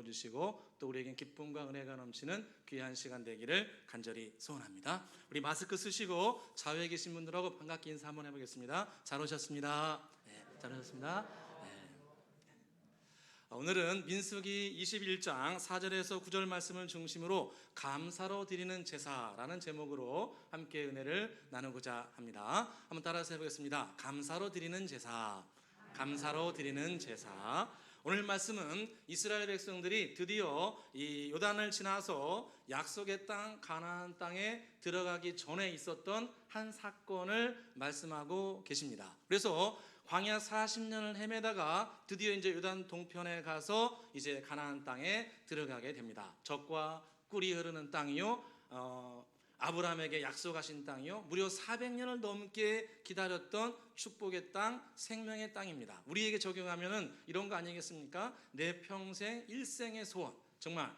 부어주시고 또 우리에겐 기쁨과 은혜가 넘치는 귀한 시간 되기를 간절히 소원합니다. 우리 마스크 쓰시고 좌우에 계신 분들하고 반갑게 인사 한번 해보겠습니다. 잘 오셨습니다. 네, 잘 오셨습니다. 네. 오늘은 민수기 21장 4절에서 9절 말씀을 중심으로 감사로 드리는 제사라는 제목으로 함께 은혜를 나누고자 합니다. 한번 따라서 해보겠습니다. 감사로 드리는 제사, 감사로 드리는 제사. 오늘 말씀은 이스라엘 백성들이 드디어 이 요단을 지나서 약속의 땅 가나안 땅에 들어가기 전에 있었던 한 사건을 말씀하고 계십니다. 그래서 광야 40년을 헤매다가 드디어 이제 요단 동편에 가서 이제 가나안 땅에 들어가게 됩니다. 젖과 꿀이 흐르는 땅이요, 아브라함에게 약속하신 땅이요, 무려 400년을 넘게 기다렸던 축복의 땅, 생명의 땅입니다. 우리에게 적용하면은 이런 거 아니겠습니까? 내 평생 일생의 소원. 정말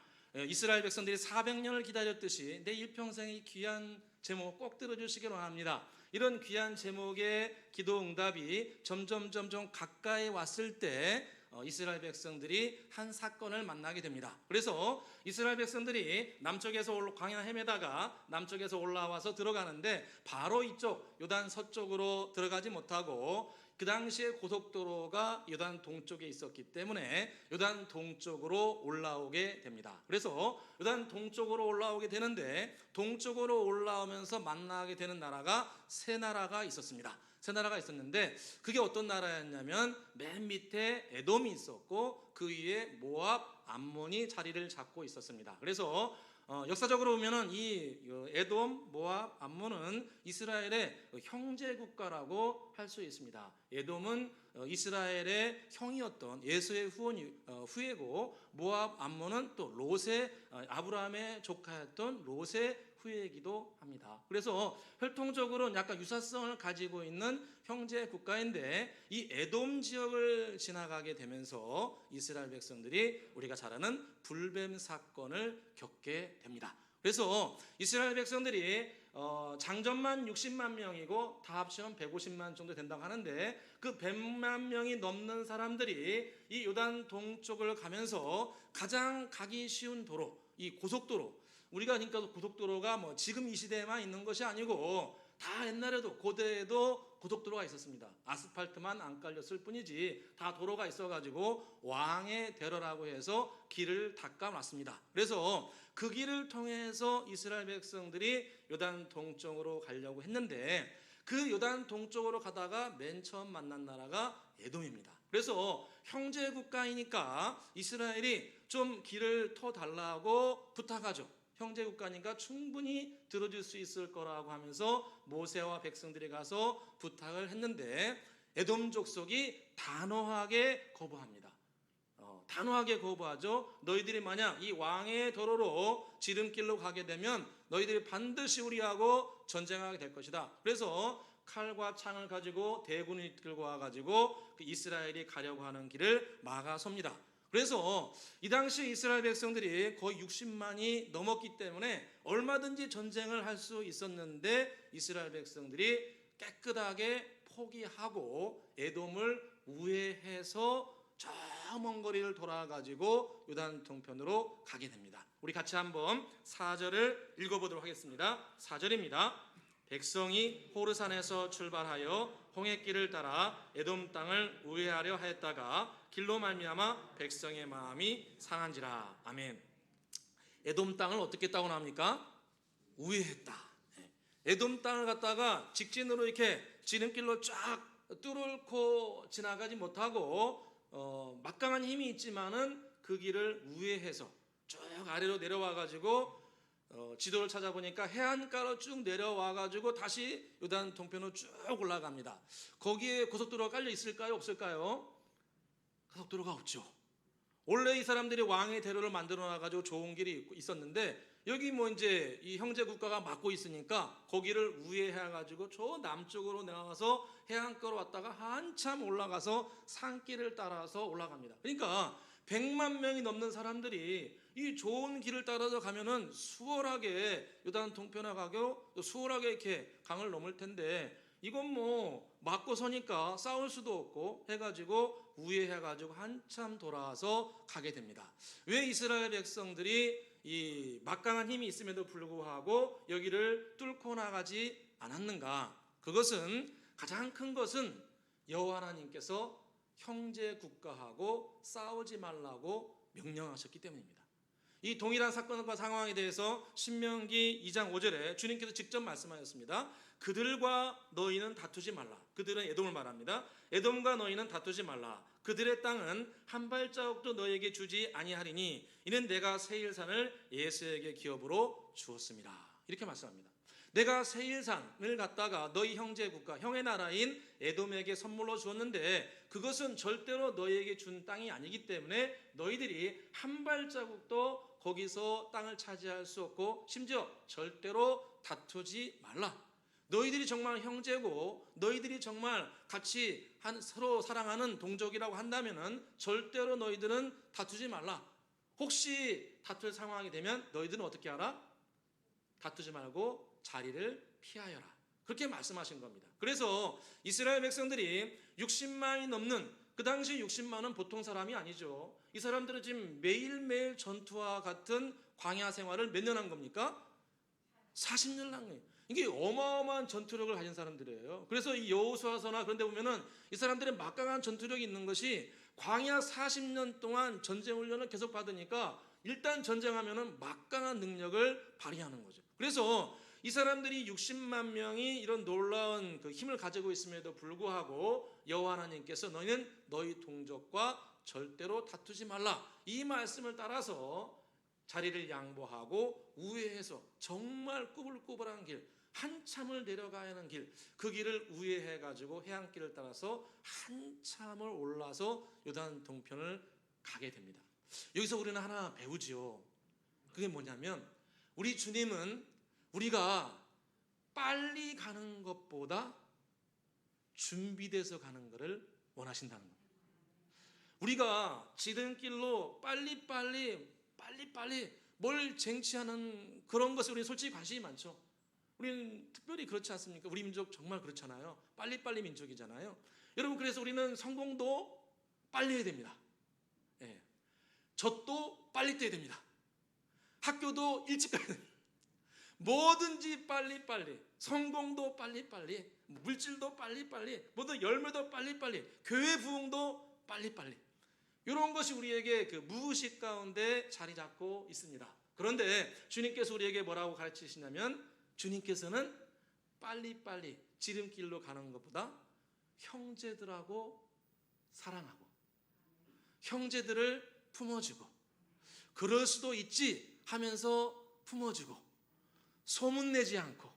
이스라엘 백성들이 400년을 기다렸듯이 내 일평생의 귀한 제목 꼭 들어주시기 원합니다. 이런 귀한 제목의 기도 응답이 점점 가까이 왔을 때 이스라엘 백성들이 한 사건을 만나게 됩니다. 그래서 이스라엘 백성들이 남쪽에서 광야 헤매다가 남쪽에서 올라와서 들어가는데 바로 이쪽 요단 서쪽으로 들어가지 못하고 그 당시에 고속도로가 요단 동쪽에 있었기 때문에 요단 동쪽으로 올라오게 됩니다. 그래서 요단 동쪽으로 올라오게 되는데 동쪽으로 올라오면서 만나게 되는 나라가 세 나라가 있었습니다. 세 나라가 있었는데 그게 어떤 나라였냐면 맨 밑에 에돔이 있었고 그 위에 모압, 암몬이 자리를 잡고 있었습니다. 그래서 역사적으로 보면은 이 에돔, 모압, 암몬은 이스라엘의 형제 국가라고 할 수 있습니다. 에돔은 이스라엘의 형이었던 예수의 후예고 모압, 암몬은 또 롯의 아브라함의 조카였던 롯의 후예이기도 합니다. 그래서 혈통적으로는 약간 유사성을 가지고 있는 형제 국가인데 이 에돔 지역을 지나가게 되면서 이스라엘 백성들이 우리가 잘 아는 불뱀 사건을 겪게 됩니다. 그래서 이스라엘 백성들이 장전만 60만 명이고 다 합치면 150만 정도 된다고 하는데 그 100만 명이 넘는 사람들이 이 요단 동쪽을 가면서 가장 가기 쉬운 도로, 이 고속도로, 우리가 그러니까 고속도로가 뭐 지금 이 시대에만 있는 것이 아니고 다 옛날에도 고대에도 고속도로가 있었습니다. 아스팔트만 안 깔렸을 뿐이지 다 도로가 있어가지고 왕의 대로라고 해서 길을 닦아놨습니다. 그래서 그 길을 통해서 이스라엘 백성들이 요단 동쪽으로 가려고 했는데 그 요단 동쪽으로 가다가 맨 처음 만난 나라가 에돔입니다. 그래서 형제 국가이니까 이스라엘이 좀 길을 터달라고 부탁하죠. 형제 국가니까 충분히 들어줄 수 있을 거라고 하면서 모세와 백성들이 가서 부탁을 했는데 에돔 족속이 단호하게 거부합니다. 단호하게 거부하죠. 너희들이 만약 이 왕의 도로로 지름길로 가게 되면 너희들이 반드시 우리하고 전쟁하게 될 것이다. 그래서 칼과 창을 가지고 대군을 들고 와가지고 그 이스라엘이 가려고 하는 길을 막아섭니다. 그래서 이 당시 이스라엘 백성들이 거의 60만이 넘었기 때문에 얼마든지 전쟁을 할 수 있었는데 이스라엘 백성들이 깨끗하게 포기하고 에돔을 우회해서 저 먼 거리를 돌아가지고 요단 동편으로 가게 됩니다. 우리 같이 한번 4절을 읽어보도록 하겠습니다. 4절입니다. 백성이 호르산에서 출발하여 홍해길을 따라 에돔 땅을 우회하려 하였다가 길로 말미암아 백성의 마음이 상한지라. 아멘. 에돔 땅을 어떻게 했다고 나옵니까? 우회했다. 에돔 땅을 갖다가 직진으로 이렇게 지름길로 쫙 뚫고 지나가지 못하고 막강한 힘이 있지만은 그 길을 우회해서 쭉 아래로 내려와 가지고 지도를 찾아보니까 해안가로 쭉 내려와 가지고 다시 요단 동편으로 쭉 올라갑니다. 거기에 고속도로가 깔려 있을까요? 없을까요? 고속도로가 없죠. 원래 이 사람들이 왕의 대로를 만들어 놔가지고 좋은 길이 있었는데 여기 뭐 이제 이 형제 국가가 막고 있으니까 거기를 우회해가지고 저 남쪽으로 내려가서 해안가로 왔다가 한참 올라가서 산길을 따라서 올라갑니다. 그러니까 100만 명이 넘는 사람들이 이 좋은 길을 따라서 가면은 수월하게 요단 동편에 가고 수월하게 이렇게 강을 넘을 텐데 이건 뭐 막고 서니까 싸울 수도 없고 해가지고 우회해가지고 한참 돌아와서 가게 됩니다. 왜 이스라엘 백성들이 이 막강한 힘이 있음에도 불구하고 여기를 뚫고 나가지 않았는가? 그것은 가장 큰 것은 여호와 하나님께서 형제 국가하고 싸우지 말라고 명령하셨기 때문입니다. 이 동일한 사건과 상황에 대해서 신명기 2장 5절에 주님께서 직접 말씀하셨습니다. 그들과 너희는 다투지 말라. 그들은 에돔을 말합니다. 에돔과 너희는 다투지 말라. 그들의 땅은 한 발자국도 너희에게 주지 아니하리니 이는 내가 세일산을 예수에게 기업으로 주었습니다. 이렇게 말씀합니다. 내가 세일산을 갖다가 너희 형제 국가, 형의 나라인 에돔에게 선물로 주었는데 그것은 절대로 너희에게 준 땅이 아니기 때문에 너희들이 한 발자국도 거기서 땅을 차지할 수 없고 심지어 절대로 다투지 말라. 너희들이 정말 형제고 너희들이 정말 같이 서로 사랑하는 동족이라고 한다면은 절대로 너희들은 다투지 말라. 혹시 다툴 상황이 되면 너희들은 어떻게 하라? 다투지 말고 자리를 피하여라. 그렇게 말씀하신 겁니다. 그래서 이스라엘 백성들이 60만이 넘는, 그 당시 60만은 보통 사람이 아니죠. 이 사람들은 지금 매일매일 전투와 같은 광야 생활을 몇 년 한 겁니까? 40년 한 거예요. 이게 어마어마한 전투력을 가진 사람들이에요. 그래서 이 여호수아서나 그런 데 보면은 이 사람들의 막강한 전투력이 있는 것이 광야 40년 동안 전쟁 훈련을 계속 받으니까 일단 전쟁하면은 막강한 능력을 발휘하는 거죠. 그래서 이 사람들이 60만 명이 이런 놀라운 그 힘을 가지고 있음에도 불구하고 여호와 하나님께서 너희는 너희 동족과 절대로 다투지 말라. 이 말씀을 따라서 자리를 양보하고 우회해서 정말 꾸불꾸불한 길, 한참을 내려가야 하는 길, 그 길을 우회해가지고 해안길을 따라서 한참을 올라서 요단 동편을 가게 됩니다. 여기서 우리는 하나 배우지요. 그게 뭐냐면 우리 주님은 우리가 빨리 가는 것보다 준비돼서 가는 것을 원하신다는 겁니다. 우리가 지름길로 빨리빨리 뭘 쟁취하는 그런 것에 우리는 솔직히 관심이 많죠. 우리는 특별히 그렇지 않습니까? 우리 민족 정말 그렇잖아요. 빨리빨리 민족이잖아요. 여러분, 그래서 우리는 성공도 빨리 해야 됩니다. 예. 젖도 빨리 떼야 됩니다. 학교도 일찍 가야 됩니다. 뭐든지 빨리빨리, 성공도 빨리빨리, 물질도 빨리빨리, 모든 열매도 빨리빨리, 교회 부흥도 빨리빨리. 이런 것이 우리에게 그 무의식 가운데 자리 잡고 있습니다. 그런데 주님께서 우리에게 뭐라고 가르치시냐면 주님께서는 빨리빨리 지름길로 가는 것보다 형제들하고 사랑하고 형제들을 품어주고 그럴 수도 있지 하면서 품어주고 소문내지 않고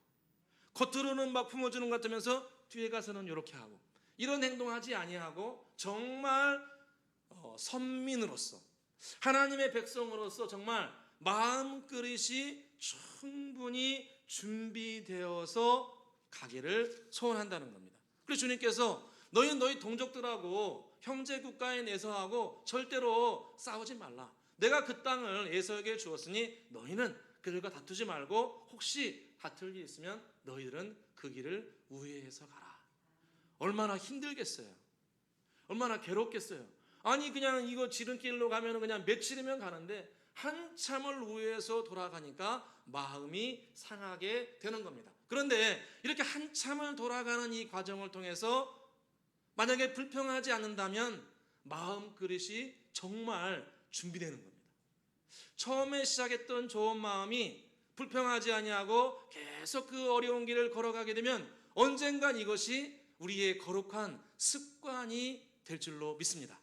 겉으로는 막 품어주는 것 같으면서 뒤에 가서는 이렇게 하고 이런 행동하지 아니하고 정말 선민으로서 하나님의 백성으로서 정말 마음그릇이 충분히 준비되어서 가기를 소원한다는 겁니다. 그래서 주님께서 너희는 너희 동족들하고 형제 국가에 내서하고 절대로 싸우지 말라. 내가 그 땅을 에서에게 주었으니 너희는 그들과 다투지 말고 혹시 다툴 일 있으면 너희들은 그 길을 우회해서 가라. 얼마나 힘들겠어요. 얼마나 괴롭겠어요. 아니 그냥 이거 지름길로 가면 그냥 며칠이면 가는데 한참을 우회해서 돌아가니까 마음이 상하게 되는 겁니다. 그런데 이렇게 한참을 돌아가는 이 과정을 통해서 만약에 불평하지 않는다면 마음 그릇이 정말 준비되는 겁니다. 처음에 시작했던 좋은 마음이 불평하지 아니하고 계속 그 어려운 길을 걸어가게 되면 언젠간 이것이 우리의 거룩한 습관이 될 줄로 믿습니다.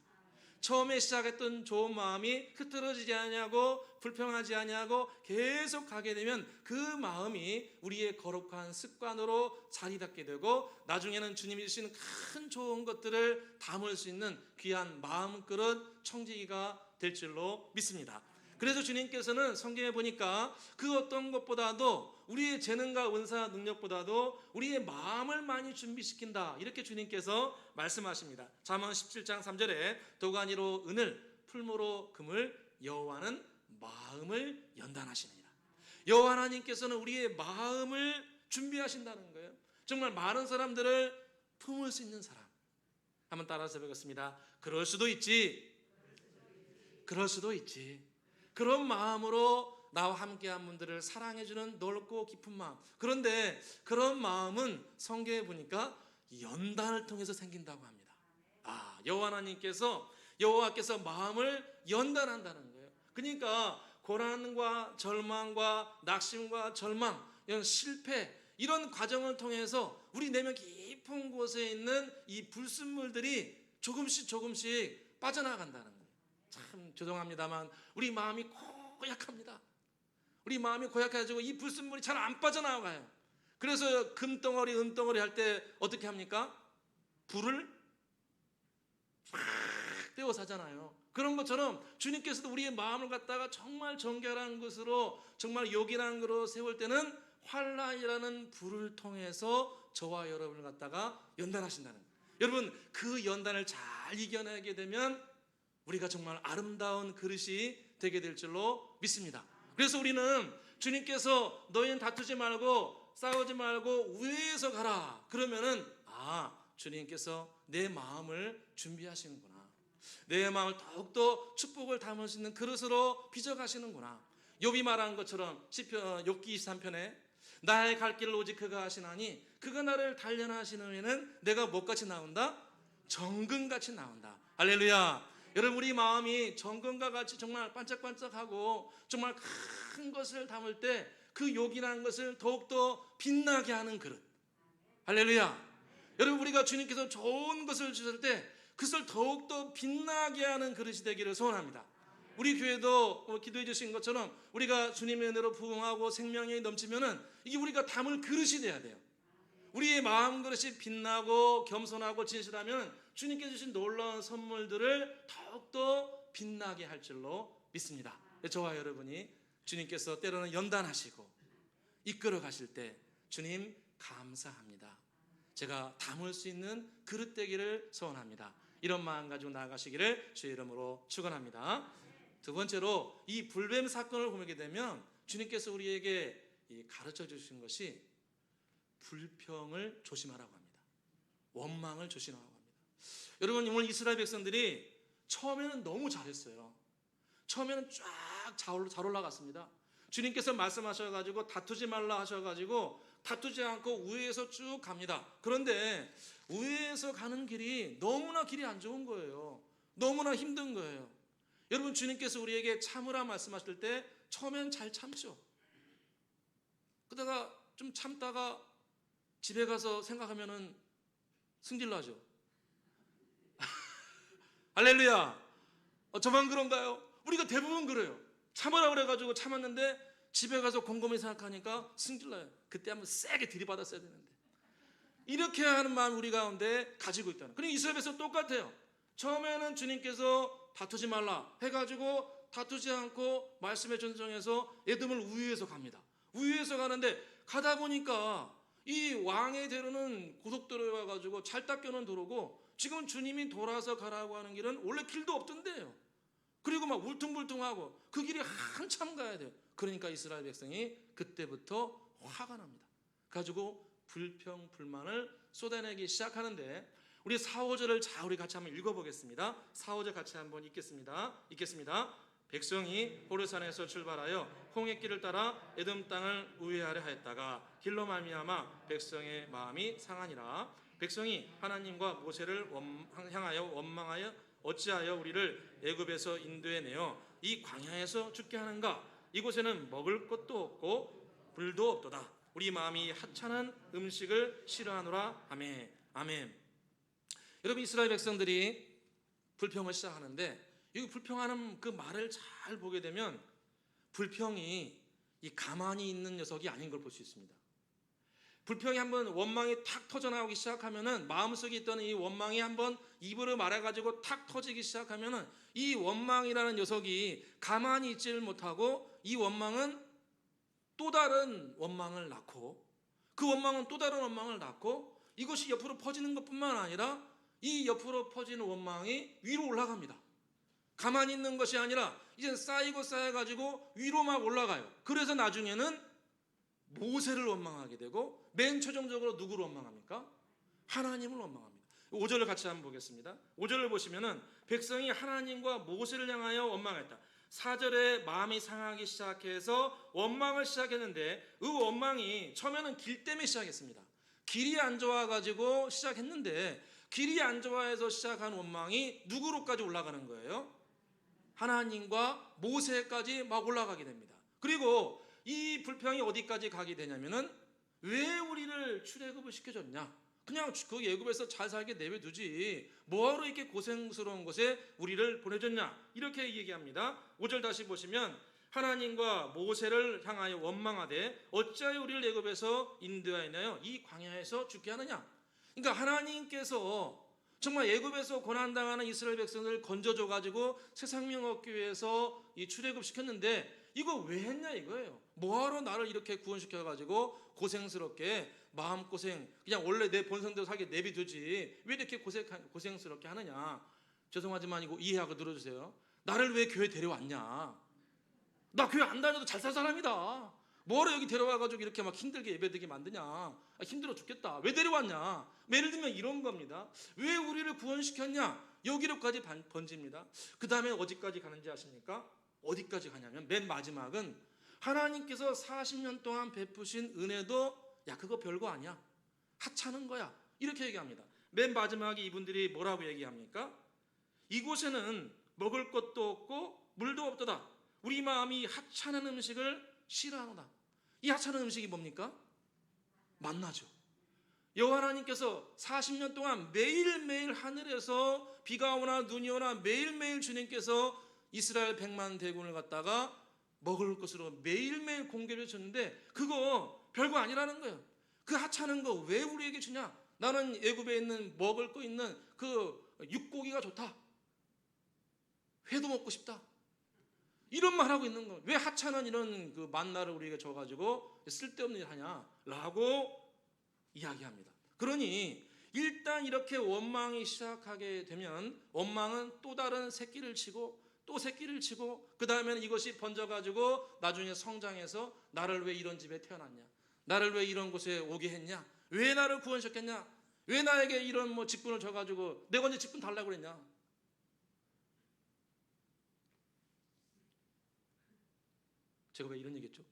처음에 시작했던 좋은 마음이 흐트러지지 아니하고 불평하지 아니하고 계속 가게 되면 그 마음이 우리의 거룩한 습관으로 자리 잡게 되고 나중에는 주님이 주시는 큰 좋은 것들을 담을 수 있는 귀한 마음그릇 청지기가 될 줄로 믿습니다. 그래서 주님께서는 성경에 보니까 그 어떤 것보다도 우리의 재능과 은사 능력보다도 우리의 마음을 많이 준비시킨다. 이렇게 주님께서 말씀하십니다. 잠언 17장 3절에 도가니로 은을 풀무로 금을 여호와는 마음을 연단하십니다. 여호와 하나님께서는 우리의 마음을 준비하신다는 거예요. 정말 많은 사람들을 품을 수 있는 사람, 한번 따라서 해보겠습니다. 그럴 수도 있지. 그럴 수도 있지. 그런 마음으로 나와 함께한 분들을 사랑해주는 넓고 깊은 마음. 그런데 그런 마음은 성경에 보니까 연단을 통해서 생긴다고 합니다. 여호와께서 마음을 연단한다는 거예요. 그러니까 고난과 절망과 낙심과 절망, 이런 실패, 이런 과정을 통해서 우리 내면 깊은 곳에 있는 이 불순물들이 조금씩 빠져나간다는 거예요. 참 죄송합니다만 우리 마음이 고약합니다. 우리 마음이 고약해가지고 이 불순물이 잘 안 빠져나가요. 그래서 금덩어리 은덩어리 할 때 어떻게 합니까? 불을 팍 떼워서 하잖아요. 그런 것처럼 주님께서도 우리의 마음을 갖다가 정말 정결한 것으로, 정말 요긴한 것으로 세울 때는 환난이라는 불을 통해서 저와 여러분을 갖다가 연단하신다는 거예요. 여러분, 그 연단을 잘 이겨내게 되면 우리가 정말 아름다운 그릇이 되게 될 줄로 믿습니다. 그래서 우리는 주님께서 너희는 다투지 말고 싸우지 말고 우애해서 가라, 그러면은 주님께서 내 마음을 준비하시는구나, 내 마음을 더욱더 축복을 담을 수 있는 그릇으로 빚어가시는구나. 욥이 말한 것처럼 시편 욥기 23편에 나의 갈 길을 오직 그가 하시나니 그가 나를 단련하시는 후에는 내가 뭐같이 나온다? 정금같이 나온다. 할렐루야. 여러분, 우리 마음이 정금과 같이 정말 반짝반짝하고 정말 큰 것을 담을 때 그 요긴한 것을 더욱더 빛나게 하는 그릇. 할렐루야. 여러분, 우리가 주님께서 좋은 것을 주실 때 그것을 더욱더 빛나게 하는 그릇이 되기를 소원합니다. 우리 교회도 기도해 주신 것처럼 우리가 주님의 은혜로 부흥하고 생명이 넘치면은 이게 우리가 담을 그릇이 돼야 돼요. 우리의 마음 그릇이 빛나고 겸손하고 진실하면 주님께 주신 놀라운 선물들을 더욱더 빛나게 할 줄로 믿습니다. 저와 여러분이 주님께서 때로는 연단하시고 이끌어 가실 때 주님 감사합니다, 제가 담을 수 있는 그릇 되기를 소원합니다. 이런 마음 가지고 나아가시기를 주의 이름으로 축원합니다. 두 번째로 이 불뱀 사건을 보게 되면 주님께서 우리에게 가르쳐 주신 것이 불평을 조심하라고 합니다. 원망을 조심하라고 합니다. 여러분, 오늘 이스라엘 백성들이 처음에는 너무 잘했어요. 처음에는 쫙 잘 올라갔습니다. 주님께서 말씀하셔가지고 다투지 말라 하셔가지고 다투지 않고 우회해서 쭉 갑니다. 그런데 우회해서 가는 길이 너무나 길이 안 좋은 거예요. 너무나 힘든 거예요. 여러분, 주님께서 우리에게 참으라 말씀하실 때 처음엔 잘 참죠. 그러다가 좀 참다가 집에 가서 생각하면은 승질나죠. 할렐루야. 저만 그런가요? 우리가 대부분 그래요. 참으라 그래가지고 참았는데 집에 가서 곰곰이 생각하니까 승질나요. 그때 한번 세게 들이받았어야 되는데. 이렇게 하는 마음 우리 가운데 가지고 있다는. 그러니까 이스라엘 백성 똑같아요. 처음에는 주님께서 다투지 말라 해가지고 다투지 않고 말씀에 전정해서 에돔을 우위해서 갑니다. 우위해서 가는데 가다 보니까 이 왕의 대로는 고속도로에 와가지고 잘 닦여놓은 도로고 지금 주님이 돌아서 가라고 하는 길은 원래 길도 없던데요. 그리고 막 울퉁불퉁하고 그 길이 한참 가야 돼요. 그러니까 이스라엘 백성이 그때부터 화가 납니다. 가지고 불평 불만을 쏟아내기 시작하는데 우리 4, 5절을 우리 같이 한번 읽어보겠습니다. 4, 5절 같이 한번 읽겠습니다. 백성이 호르산에서 출발하여 홍해길을 따라 에돔 땅을 우회하려 하였다가 길로 말미암아 백성의 마음이 상하니라. 백성이 하나님과 모세를 향하여 원망하여 어찌하여 우리를 애굽에서 인도해 내어 이 광야에서 죽게 하는가? 이곳에는 먹을 것도 없고 불도 없도다. 우리 마음이 하찮은 음식을 싫어하노라. 아멘. 아멘. 여러분, 이스라엘 백성들이 불평을 시작하는데 이 불평하는 그 말을 잘 보게 되면 불평이 이 가만히 있는 녀석이 아닌 걸 볼 수 있습니다. 불평이 한번 원망이 탁 터져나오기 시작하면은 마음속에 있던 이 원망이 한번 입으로 말해가지고 탁 터지기 시작하면은 이 원망이라는 녀석이 가만히 있지를 못하고 이 원망은 또 다른 원망을 낳고 그 원망은 또 다른 원망을 낳고 이것이 옆으로 퍼지는 것뿐만 아니라 이 옆으로 퍼지는 원망이 위로 올라갑니다. 가만히 있는 것이 아니라 이제 쌓이고 쌓여가지고 위로 막 올라가요. 그래서 나중에는 모세를 원망하게 되고 맨 최종적으로 누구를 원망합니까? 하나님을 원망합니다. 5절을 같이 한번 보겠습니다. 5절을 보시면은 백성이 하나님과 모세를 향하여 원망했다. 4절에 마음이 상하기 시작해서 원망을 시작했는데 그 원망이 처음에는 길 때문에 시작했습니다. 길이 안 좋아가지고 시작했는데 길이 안 좋아해서 시작한 원망이 누구로까지 올라가는 거예요? 하나님과 모세까지 막 올라가게 됩니다. 그리고 이 불평이 어디까지 가게 되냐면은 왜 우리를 출애굽을 시켜줬냐? 그냥 그 애굽에서 잘 살게 내버려두지 뭐하러 이렇게 고생스러운 곳에 우리를 보내줬냐? 이렇게 얘기합니다. 5절 다시 보시면 하나님과 모세를 향하여 원망하되 어찌하여 우리를 애굽에서 인도하였나요? 이 광야에서 죽게 하느냐? 그러니까 하나님께서 정말 애굽에서 고난당하는 이스라엘 백성을 건져줘 가지고 새 생명 얻기 위해서 이 출애굽 시켰는데 이거 왜 했냐 이거예요. 뭐하러 나를 이렇게 구원시켜 가지고 고생스럽게 마음고생 그냥 원래 내 본성대로 살게 내비두지 왜 이렇게 고생스럽게 하느냐. 죄송하지만 이거 이해하고 들어주세요. 나를 왜 교회 데려왔냐. 나 교회 안 다녀도 잘 살 사람이다. 뭐하러 여기 데려와가지고 이렇게 막 힘들게 예배드리게 만드냐. 힘들어 죽겠다. 왜 데려왔냐. 예를 들면 이런 겁니다. 왜 우리를 구원시켰냐. 여기로까지 번집니다. 그 다음에 어디까지 가는지 아십니까? 어디까지 가냐면 맨 마지막은 하나님께서 40년 동안 베푸신 은혜도 야 그거 별거 아니야. 하찮은 거야. 이렇게 얘기합니다. 맨 마지막에 이분들이 뭐라고 얘기합니까? 이곳에는 먹을 것도 없고 물도 없도다. 우리 마음이 하찮은 음식을 싫어하노다. 이 하찮은 음식이 뭡니까? 만나죠. 여호와 하나님께서 40년 동안 매일매일 하늘에서 비가 오나 눈이 오나 매일매일 주님께서 이스라엘 100만 대군을 갖다가 먹을 것으로 매일매일 공개를 줬는데 그거 별거 아니라는 거예요. 그 하찮은 거 왜 우리에게 주냐? 나는 애굽에 있는 먹을 거 있는 그 육고기가 좋다. 회도 먹고 싶다. 이런 말 하고 있는 거. 왜 하찮은 이런 그 만나를 우리에게 줘가지고 쓸데없는 일 하냐라고 이야기합니다. 그러니 일단 이렇게 원망이 시작하게 되면 원망은 또 다른 새끼를 치고 또 새끼를 치고 그 다음에는 이것이 번져가지고 나중에 성장해서 나를 왜 이런 집에 태어났냐? 나를 왜 이런 곳에 오게 했냐? 왜 나를 구원시켰냐? 왜 나에게 이런 뭐 직분을 줘가지고 내가 언제 직분 달라고 그랬냐? 제가 왜 이런 얘기했죠?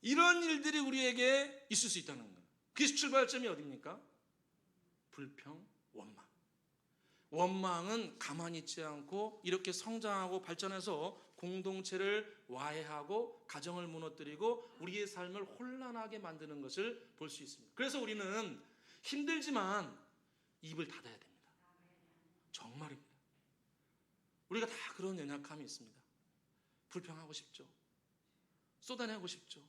이런 일들이 우리에게 있을 수 있다는 거예요. 그 출발점이 어디입니까? 불평, 원망. 원망은 가만히 있지 않고 이렇게 성장하고 발전해서 공동체를 와해하고 가정을 무너뜨리고 우리의 삶을 혼란하게 만드는 것을 볼 수 있습니다. 그래서 우리는 힘들지만 입을 닫아야 됩니다. 정말입니다. 우리가 다 그런 연약함이 있습니다. 불평하고 싶죠. 쏟아내고 싶죠.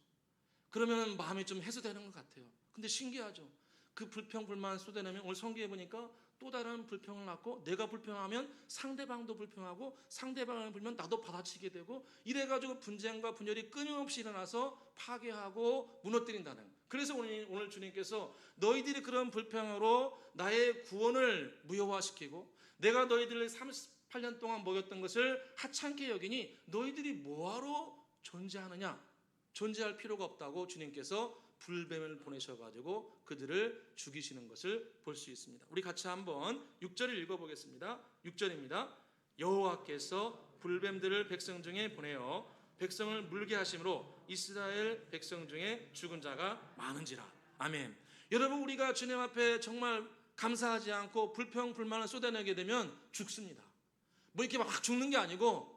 그러면 마음이 좀 해소되는 것 같아요. 근데 신기하죠. 그 불평, 불만 쏟아내면 오늘 성경에 보니까 또 다른 불평을 낳고 내가 불평하면 상대방도 불평하고 상대방을 불면 나도 받아치게 되고 이래가지고 분쟁과 분열이 끊임없이 일어나서 파괴하고 무너뜨린다는 거예요. 그래서 오늘 주님께서 너희들이 그런 불평으로 나의 구원을 무효화시키고 내가 너희들을 38년 동안 먹였던 것을 하찮게 여기니 너희들이 뭐하러 존재하느냐? 존재할 필요가 없다고 주님께서 불뱀을 보내셔가지고 그들을 죽이시는 것을 볼 수 있습니다. 우리 같이 한번 6절을 읽어보겠습니다. 6절입니다. 여호와께서 불뱀들을 백성 중에 보내어 백성을 물게 하심으로 이스라엘 백성 중에 죽은 자가 많은지라. 아멘. 여러분 우리가 주님 앞에 정말 감사하지 않고 불평 불만을 쏟아내게 되면 죽습니다. 뭐 이렇게 막 죽는 게 아니고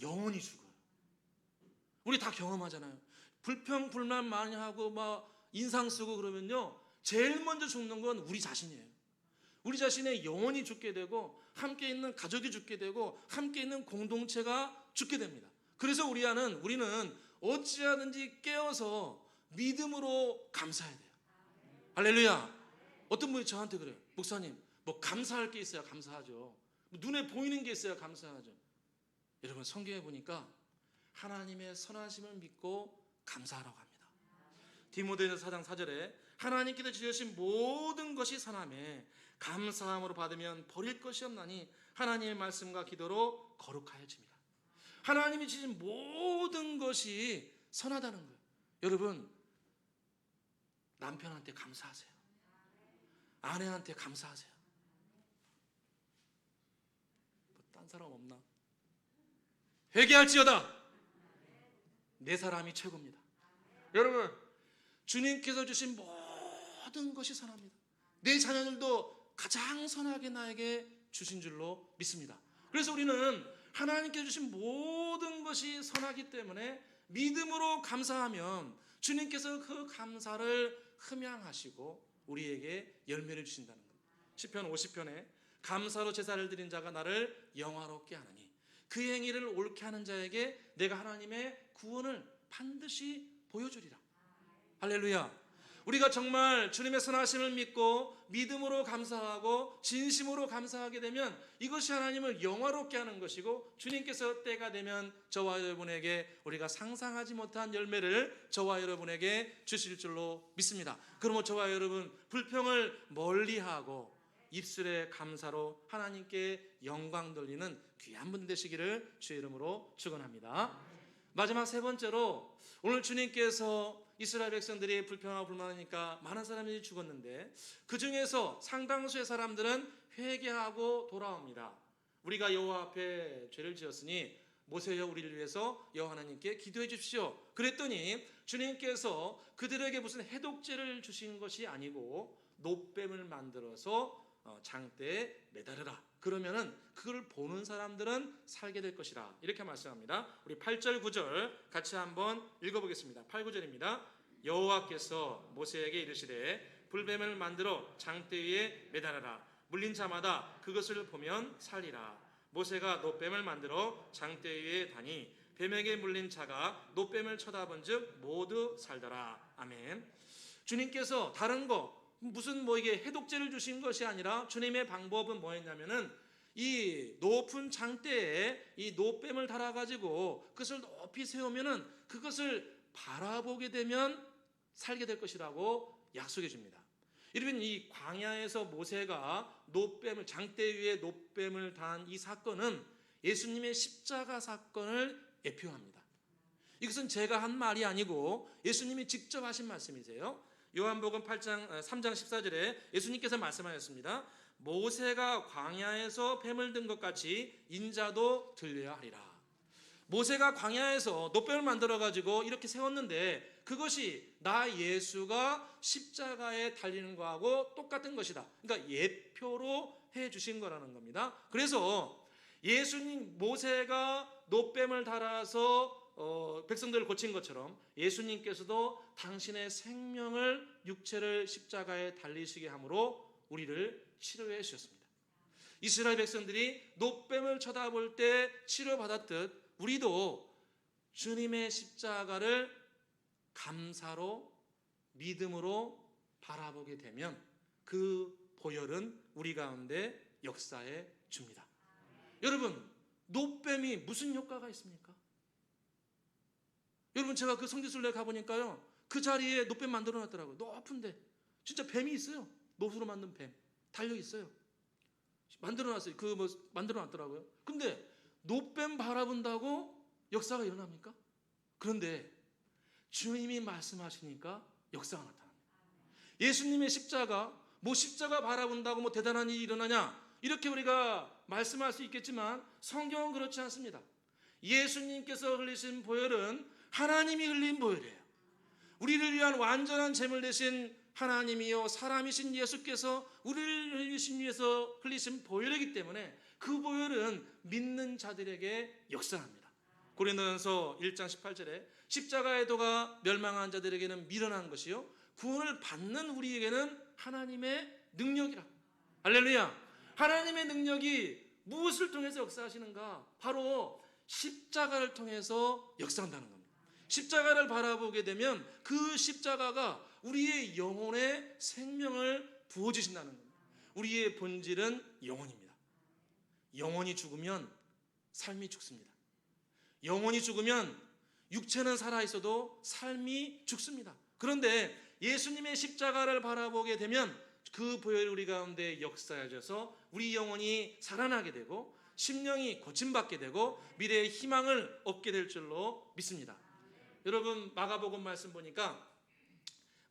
영원히 죽어요. 우리 다 경험하잖아요. 불평 불만 많이 하고 막 인상 쓰고 그러면요 제일 먼저 죽는 건 우리 자신이에요. 우리 자신의 영혼이 죽게 되고 함께 있는 가족이 죽게 되고 함께 있는 공동체가 죽게 됩니다. 그래서 우리는 어찌하든지 깨어서 믿음으로 감사해야 돼요. 할렐루야. 어떤 분이 저한테 그래요. 목사님 뭐 감사할 게 있어야 감사하죠. 눈에 보이는 게 있어야 감사하죠. 여러분 성경에 보니까 하나님의 선하심을 믿고 감사하라고 합니다. 디모데전서 4장 4절에 하나님께서 지으신 모든 것이 선하매 감사함으로 받으면 버릴 것이 없나니 하나님의 말씀과 기도로 거룩하여집니다. 하나님이 지으신 모든 것이 선하다는 거예요. 여러분 남편한테 감사하세요. 아내한테 감사하세요. 딴 사람 없나? 회개할지어다. 내 사람이 최고입니다. 여러분, 주님께서 주신 모든 것이 선합니다. 내 자녀들도 가장 선하게 나에게 주신 줄로 믿습니다. 그래서 우리는 하나님께 주신 모든 것이 선하기 때문에 믿음으로 감사하면 주님께서 그 감사를 흠양하시고 우리에게 열매를 주신다는 겁니다. 시편 50편에 감사로 제사를 드린 자가 나를 영화롭게 하느니 그 행위를 옳게 하는 자에게 내가 하나님의 구원을 반드시 보여주리라. 할렐루야. 우리가 정말 주님의 선하심을 믿고 믿음으로 감사하고 진심으로 감사하게 되면 이것이 하나님을 영화롭게 하는 것이고 주님께서 때가 되면 저와 여러분에게 우리가 상상하지 못한 열매를 저와 여러분에게 주실 줄로 믿습니다. 그러므로 저와 여러분 불평을 멀리하고 입술의 감사로 하나님께 영광 돌리는 귀한 분 되시기를 주의 이름으로 축원합니다. 마지막 세 번째로 오늘 주님께서 이스라엘 백성들이 불평하고 불만하니까 많은 사람들이 죽었는데 그 중에서 상당수의 사람들은 회개하고 돌아옵니다. 우리가 여호와 앞에 죄를 지었으니 모세여 우리를 위해서 여호와 하나님께 기도해 주십시오. 그랬더니 주님께서 그들에게 무슨 해독제를 주신 것이 아니고 놋뱀을 만들어서 장대에 매달으라. 그러면은 그걸 보는 사람들은 살게 될 것이라. 이렇게 말씀합니다. 우리 8절 9절 같이 한번 읽어보겠습니다. 8, 9절입니다. 여호와께서 모세에게 이르시되 불뱀을 만들어 장대 위에 매달아라. 물린 자마다 그것을 보면 살리라. 모세가 놋뱀을 만들어 장대 위에 다니 뱀에게 물린 자가 놋뱀을 쳐다본즉 모두 살더라. 아멘. 주님께서 다른 거 무슨 이게 해독제를 주신 것이 아니라 주님의 방법은 뭐였냐면은 이 높은 장대에 이 놋뱀을 달아가지고 그것을 높이 세우면은 그것을 바라보게 되면 살게 될 것이라고 약속해 줍니다. 여러분 이 광야에서 모세가 놋뱀을 장대 위에 놋뱀을 단 이 사건은 예수님의 십자가 사건을 예표합니다. 이것은 제가 한 말이 아니고 예수님이 직접 하신 말씀이세요. 요한복음 3장 14절에 예수님께서 말씀하셨습니다. 모세가 광야에서 뱀을 든 것 같이 인자도 들려야 하리라. 모세가 광야에서 놋뱀을 만들어 가지고 이렇게 세웠는데 그것이 나 예수가 십자가에 달리는 거하고 똑같은 것이다. 그러니까 예표로 해 주신 거라는 겁니다. 그래서 예수님 모세가 놋뱀을 달아서 백성들을 고친 것처럼 예수님께서도 당신의 생명을 육체를 십자가에 달리시게 함으로 우리를 치료해 주셨습니다. 이스라엘 백성들이 놋뱀을 쳐다볼 때 치료받았듯 우리도 주님의 십자가를 감사로 믿음으로 바라보게 되면 그 보혈은 우리 가운데 역사해 줍니다. 여러분 놋뱀이 무슨 효과가 있습니까? 여러분 제가 그 성지순례 가보니까요 그 자리에 놋뱀 만들어 놨더라고요. 높은데 진짜 뱀이 있어요. 놋으로 만든 뱀 달려 있어요. 만들어 놨어요. 만들어 놨더라고요. 근데 놋뱀 바라본다고 역사가 일어납니까? 그런데 주님이 말씀하시니까 역사가 나타납니다. 예수님의 십자가 십자가 바라본다고 대단한 일이 일어나냐 이렇게 우리가 말씀할 수 있겠지만 성경은 그렇지 않습니다. 예수님께서 흘리신 보혈은 하나님이 흘린 보혈이에요. 우리를 위한 완전한 제물 되신 하나님이요 사람이신 예수께서 우리를 위해서 흘리신 보혈이기 때문에 그 보혈은 믿는 자들에게 역사합니다. 고린도전서 1장 18절에 십자가의 도가 멸망한 자들에게는 미련한 것이요 구원을 받는 우리에게는 하나님의 능력이라. 할렐루야. 하나님의 능력이 무엇을 통해서 역사하시는가? 바로 십자가를 통해서 역사한다는 겁니다. 십자가를 바라보게 되면 그 십자가가 우리의 영혼에 생명을 부어주신다는 겁니다. 우리의 본질은 영혼입니다. 영혼이 죽으면 삶이 죽습니다. 영혼이 죽으면 육체는 살아있어도 삶이 죽습니다. 그런데 예수님의 십자가를 바라보게 되면 그 보혈이 우리 가운데 역사해져서 우리 영혼이 살아나게 되고 심령이 고침받게 되고 미래의 희망을 얻게 될 줄로 믿습니다. 여러분 마가복음 말씀 보니까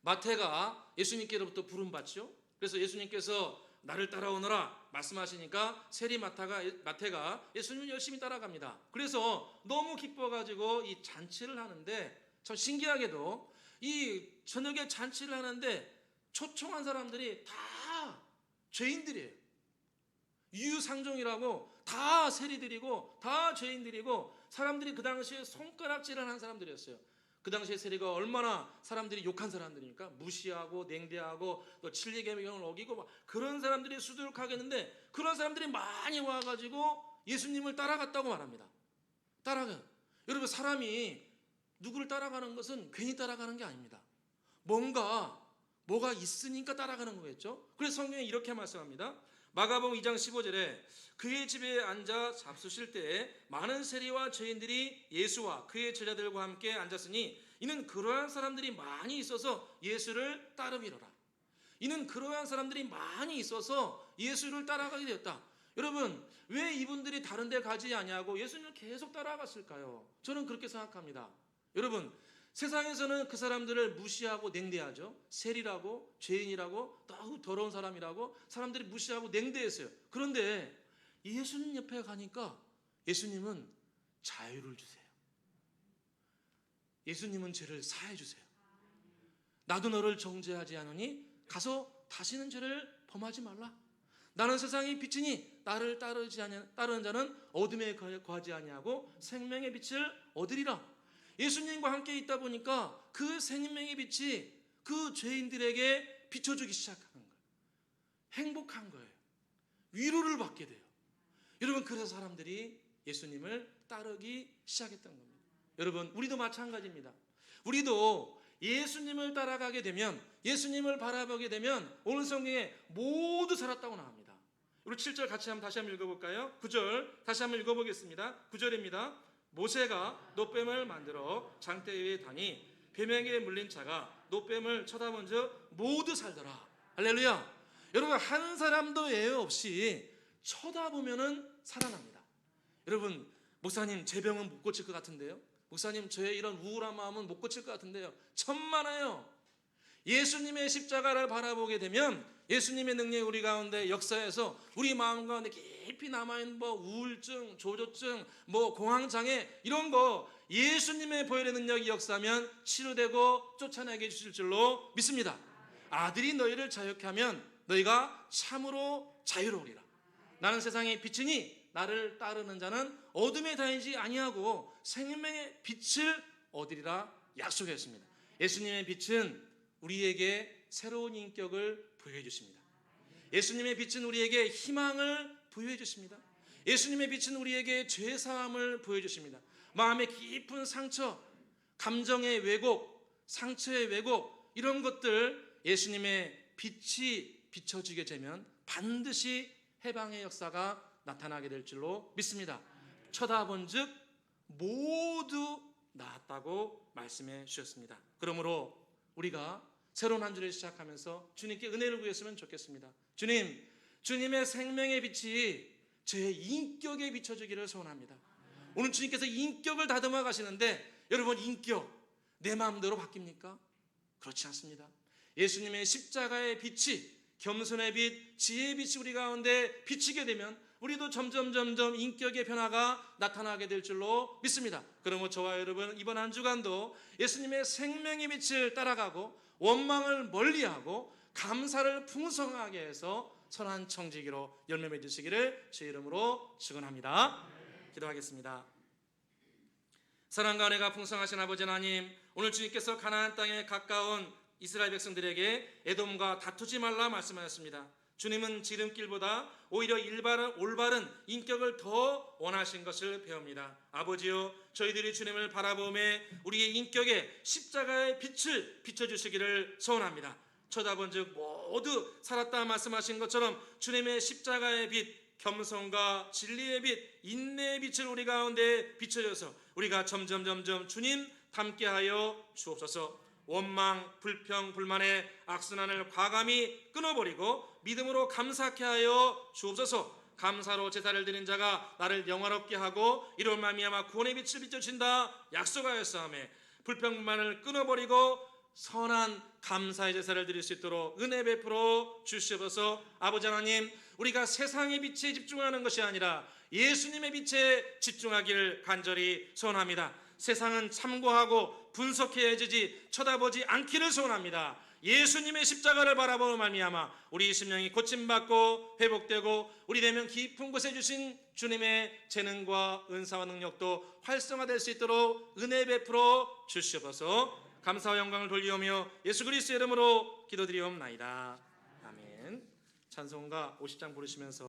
마태가 예수님께로부터 부름받죠. 그래서 예수님께서 나를 따라오너라 말씀하시니까 세리 마태가 예수님을 열심히 따라갑니다. 그래서 너무 기뻐가지고 이 잔치를 하는데, 참 신기하게도 이 저녁에 잔치를 하는데 초청한 사람들이 다 죄인들이에요. 유상종이라고 다 세리들이고 다 죄인들이고, 사람들이 그 당시에 손가락질을 하는 사람들이었어요. 그 당시에 세리가 얼마나 사람들이 욕한 사람들이니까, 무시하고 냉대하고 또 진리계명을 어기고 막 그런 사람들이 수두룩하겠는데, 그런 사람들이 많이 와가지고 예수님을 따라갔다고 말합니다. 따라가. 여러분, 사람이 누구를 따라가는 것은 괜히 따라가는 게 아닙니다. 뭐가 있으니까 따라가는 거겠죠. 그래서 성경에 이렇게 말씀합니다. 마가복음 2장 15절에 그의 집에 앉아 잡수실 때에 많은 세리와 죄인들이 예수와 그의 제자들과 함께 앉았으니 이는 그러한 사람들이 많이 있어서 예수를 따르미로라. 이는 그러한 사람들이 많이 있어서 예수를 따라가게 되었다. 여러분, 왜 이분들이 다른 데 가지 아니하고 예수님을 계속 따라갔을까요? 저는 그렇게 생각합니다. 여러분, 세상에서는 그 사람들을 무시하고 냉대하죠. 세리라고, 죄인이라고, 너무 더러운 사람이라고 사람들이 무시하고 냉대했어요. 그런데 예수님 옆에 가니까 예수님은 자유를 주세요. 예수님은 죄를 사해 주세요. 나도 너를 정죄하지 않으니 가서 다시는 죄를 범하지 말라. 나는 세상의 빛이니 나를 따르는 자는 어둠에 거하지 아니하고 생명의 빛을 얻으리라. 예수님과 함께 있다 보니까 그 생명의 빛이 그 죄인들에게 비춰주기 시작하는 거예요. 행복한 거예요. 위로를 받게 돼요. 여러분, 그래서 사람들이 예수님을 따르기 시작했던 겁니다. 여러분, 우리도 마찬가지입니다. 우리도 예수님을 따라가게 되면, 예수님을 바라보게 되면 오늘 성경에 모두 살았다고 나옵니다. 우리 7절 같이 다시 한번 읽어볼까요? 9절 다시 한번 읽어보겠습니다. 9절입니다. 모세가 노뱀을 만들어 장대 위에 다니 뱀에게 물린 자가 노뱀을 쳐다본 즉 모두 살더라. 할렐루야. 여러분, 한 사람도 예외 없이 쳐다보면은 살아납니다. 여러분, 목사님 제 병은 못 고칠 것 같은데요, 목사님 저의 이런 우울한 마음은 못 고칠 것 같은데요, 천만에요. 예수님의 십자가를 바라보게 되면 예수님의 능력이 우리 가운데 역사에서 우리 마음 가운데 깊이 남아있는 우울증, 조조증, 공황장애 이런 거 예수님의 보혈의 능력이 역사하면 치료되고 쫓아내게 해주실 줄로 믿습니다. 아들이 너희를 자유케 하면 너희가 참으로 자유로우리라. 나는 세상의 빛이니 나를 따르는 자는 어둠에 다니지 아니하고 생명의 빛을 얻으리라 약속했습니다. 예수님의 빛은 우리에게 새로운 인격을 부여해 주십니다. 예수님의 빛은 우리에게 희망을 부여해 주십니다. 예수님의 빛은 우리에게 죄사함을 부여해 주십니다. 마음의 깊은 상처, 감정의 왜곡, 상처의 왜곡 이런 것들 예수님의 빛이 비춰지게 되면 반드시 해방의 역사가 나타나게 될 줄로 믿습니다. 쳐다본 즉 모두 나았다고 말씀해 주셨습니다. 그러므로 우리가 새로운 한 주를 시작하면서 주님께 은혜를 구했으면 좋겠습니다. 주님, 주님의 생명의 빛이 제 인격에 비춰주기를 소원합니다. 오늘 주님께서 인격을 다듬어 가시는데 여러분, 인격 내 마음대로 바뀝니까? 그렇지 않습니다. 예수님의 십자가의 빛이, 겸손의 빛, 지혜의 빛이 우리 가운데 비치게 되면 우리도 점점 인격의 변화가 나타나게 될 줄로 믿습니다. 그러므로 저와 여러분 이번 한 주간도 예수님의 생명의 빛을 따라가고 원망을 멀리하고 감사를 풍성하게 해서 선한 청지기로 열매 맺으시기를 주 이름으로 축원합니다. 기도하겠습니다. 사랑과 은혜가 풍성하신 아버지 하나님, 오늘 주님께서 가나안 땅에 가까운 이스라엘 백성들에게 에돔과 다투지 말라 말씀하셨습니다. 주님은 지름길보다 오히려 올바른 인격을 더 원하신 것을 배웁니다. 아버지요, 저희들이 주님을 바라보며 우리의 인격에 십자가의 빛을 비춰주시기를 소원합니다. 쳐다본 즉 모두 살았다 말씀하신 것처럼 주님의 십자가의 빛, 겸손과 진리의 빛, 인내의 빛을 우리 가운데 비춰줘서 우리가 점점 주님 닮게하여 주옵소서. 원망, 불평, 불만의 악순환을 과감히 끊어버리고 믿음으로 감사케 하여 주옵소서. 감사로 제사를 드린 자가 나를 영화롭게 하고 이로 말미암아 구원의 빛을 비춰준다 약속하였사오매 불평, 불만을 끊어버리고 선한 감사의 제사를 드릴 수 있도록 은혜 베풀어 주시옵소서. 아버지 하나님, 우리가 세상의 빛에 집중하는 것이 아니라 예수님의 빛에 집중하기를 간절히 소원합니다. 세상은 참고하고 분석해야지 쳐다보지 않기를 소원합니다. 예수님의 십자가를 바라보는 말미암아 우리 심령이 고침받고 회복되고 우리 내면 깊은 곳에 주신 주님의 재능과 은사와 능력도 활성화될 수 있도록 은혜 베풀어 주시옵소서. 감사와 영광을 돌리오며 예수 그리스도의 이름으로 기도드리옵나이다. 아멘. 찬송가 50장 부르시면서